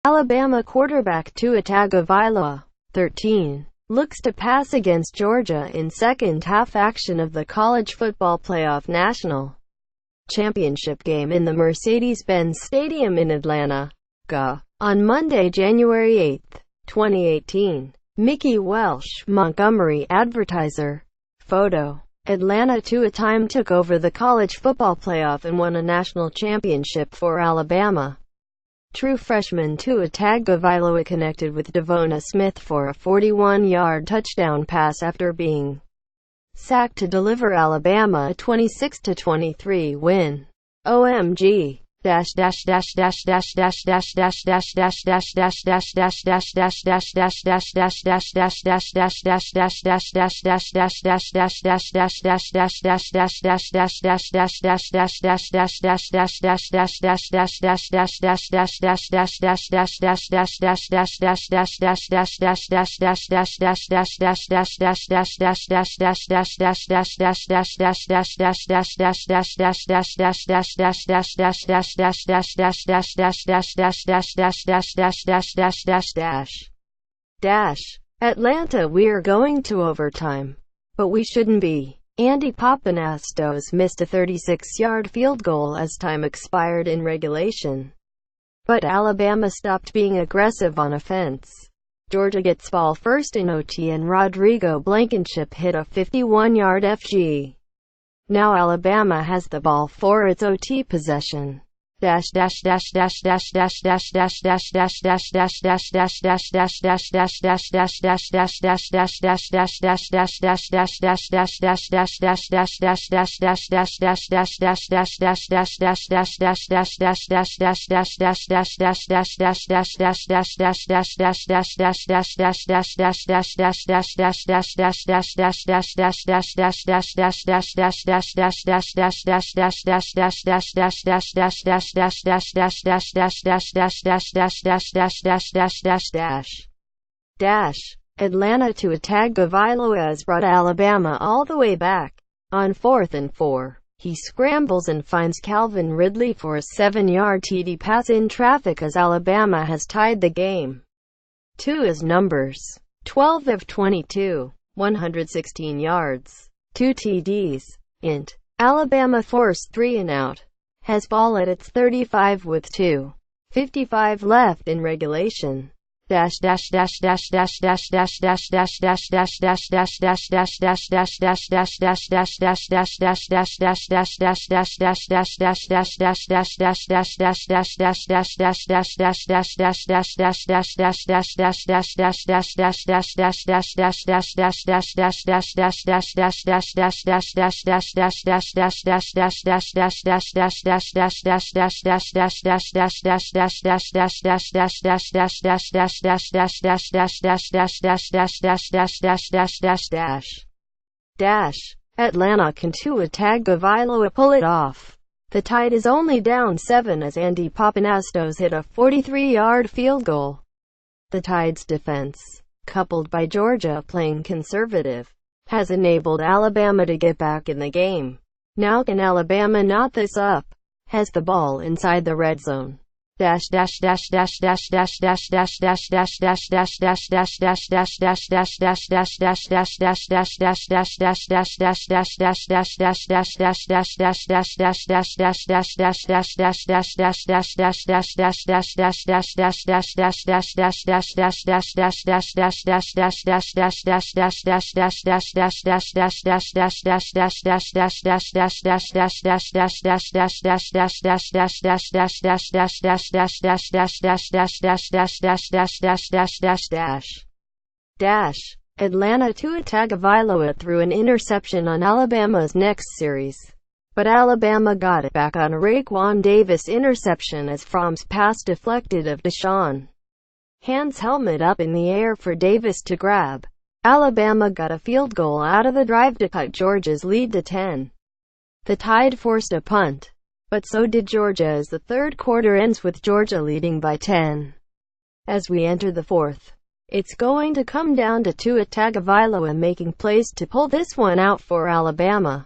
Alabama quarterback Tua Tagovailoa, 13, looks to pass against Georgia in second-half action of the College Football Playoff National Championship game in the Mercedes-Benz Stadium in Atlanta, Ga. On Monday, January 8, 2018. Mickey Welsh, Montgomery Advertiser. Photo. Atlanta. Tua time took over the college football playoff and won a national championship for Alabama. True freshman Tua Tagovailoa connected with Devonta Smith for a 41-yard touchdown pass after being sacked to deliver Alabama a 26-23 win. OMG. Atlanta, we're going to overtime. But we shouldn't be. Andy Pappanastos missed a 36-yard field goal as time expired in regulation. But Alabama stopped being aggressive on offense. Georgia gets ball first in OT and Rodrigo Blankenship hit a 51-yard FG. Now Alabama has the ball for its OT possession. Atlanta to attack Tagovailoa has brought Alabama all the way back. On 4th and 4, he scrambles and finds Calvin Ridley for a 7-yard TD pass in traffic as Alabama has tied the game. Tua's numbers: 12 of 22, 116 yards, 2 TDs. Int. Alabama forced 3 and out. Has ball at its 35 with 2:55 left in regulation. Atlanta, can Tua Tagovailoa pull it off? The Tide is only down 7 as Andy Pappanastos hit a 43-yard field goal. The Tide's defense, coupled by Georgia playing conservative, has enabled Alabama to get back in the game. Now can Alabama knot this up? Has the ball inside the red zone. Atlanta Tua Tagovailoa threw an interception on Alabama's next series, but Alabama got it back on a Raekwon Davis interception as Fromm's pass deflected of Deshaun Hand's helmet up in the air for Davis to grab. Alabama got a field goal out of the drive to cut Georgia's lead to 10. The Tide forced a punt, but so did Georgia as the third quarter ends with Georgia leading by 10. As we enter the fourth, it's going to come down to Tua Tagovailoa making plays to pull this one out for Alabama.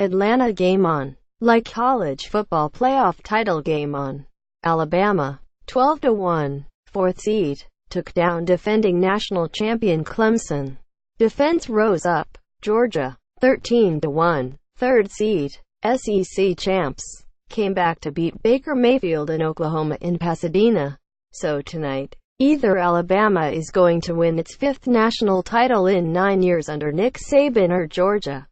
Atlanta game on. Like college football playoff title game on. Alabama, 12-1, 4th seed, took down defending national champion Clemson. Defense rose up. Georgia, 13-1, 3rd seed, SEC champs, came back to beat Baker Mayfield and Oklahoma in Pasadena. So tonight, either Alabama is going to win its 5th national title in 9 years under Nick Saban, or Georgia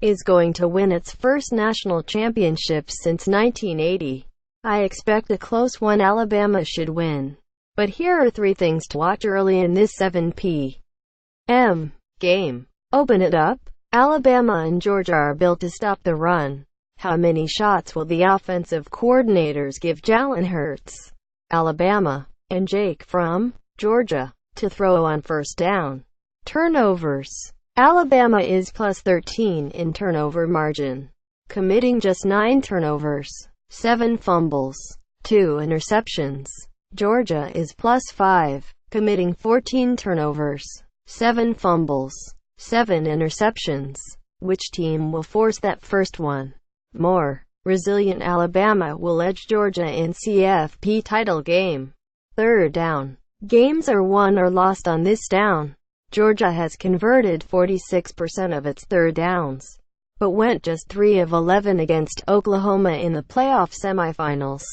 is going to win its first national championship since 1980. I expect a close one. Alabama should win. But here are 3 things to watch early in this 7 p.m. game. Open it up. Alabama and Georgia are built to stop the run. How many shots will the offensive coordinators give Jalen Hurts, Alabama, and Jake Fromm, Georgia, to throw on first down? Turnovers. Alabama is plus 13 in turnover margin, committing just 9 turnovers, 7 fumbles, 2 interceptions. Georgia is plus 5, committing 14 turnovers, 7 fumbles, 7 interceptions. Which team will force that first one more? Resilient Alabama will edge Georgia in CFP title game. 3rd down. Games are won or lost on this down. Georgia has converted 46% of its 3rd downs, but went just 3 of 11 against Oklahoma in the playoff semifinals.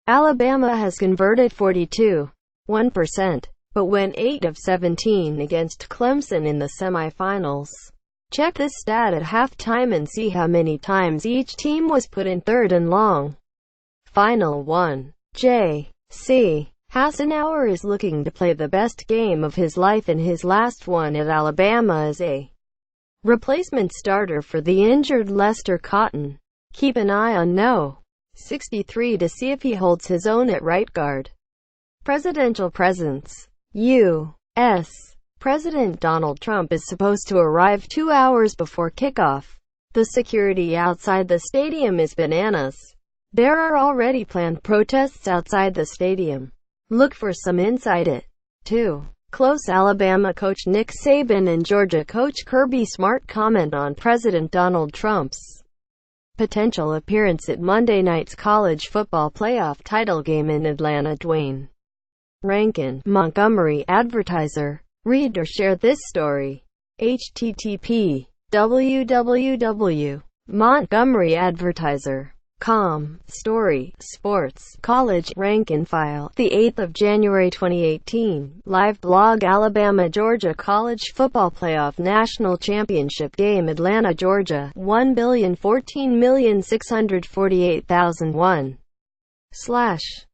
Alabama has converted 42.1%, but went 8 of 17 against Clemson in the semifinals. Check this stat at halftime and see how many times each team was put in 3rd and long. Final 1. J.C. Hassenauer is looking to play the best game of his life in his last one at Alabama as a replacement starter for the injured Lester Cotton. Keep an eye on No. 63 to see if he holds his own at right guard. Presidential presence. U.S. President Donald Trump is supposed to arrive 2 hours before kickoff. The security outside the stadium is bananas. There are already planned protests outside the stadium. Look for some inside it, too. Close Alabama coach Nick Saban and Georgia coach Kirby Smart comment on President Donald Trump's potential appearance at Monday night's college football playoff title game in Atlanta. Dwayne Rankin, Montgomery Advertiser. Read or share this story. http://www.montgomeryadvertiser.com. Story, Sports, College, Rank and File. The 8th of January 2018. Live blog. Alabama Georgia College Football Playoff National Championship Game. Atlanta, Georgia. 1,014,648,001. /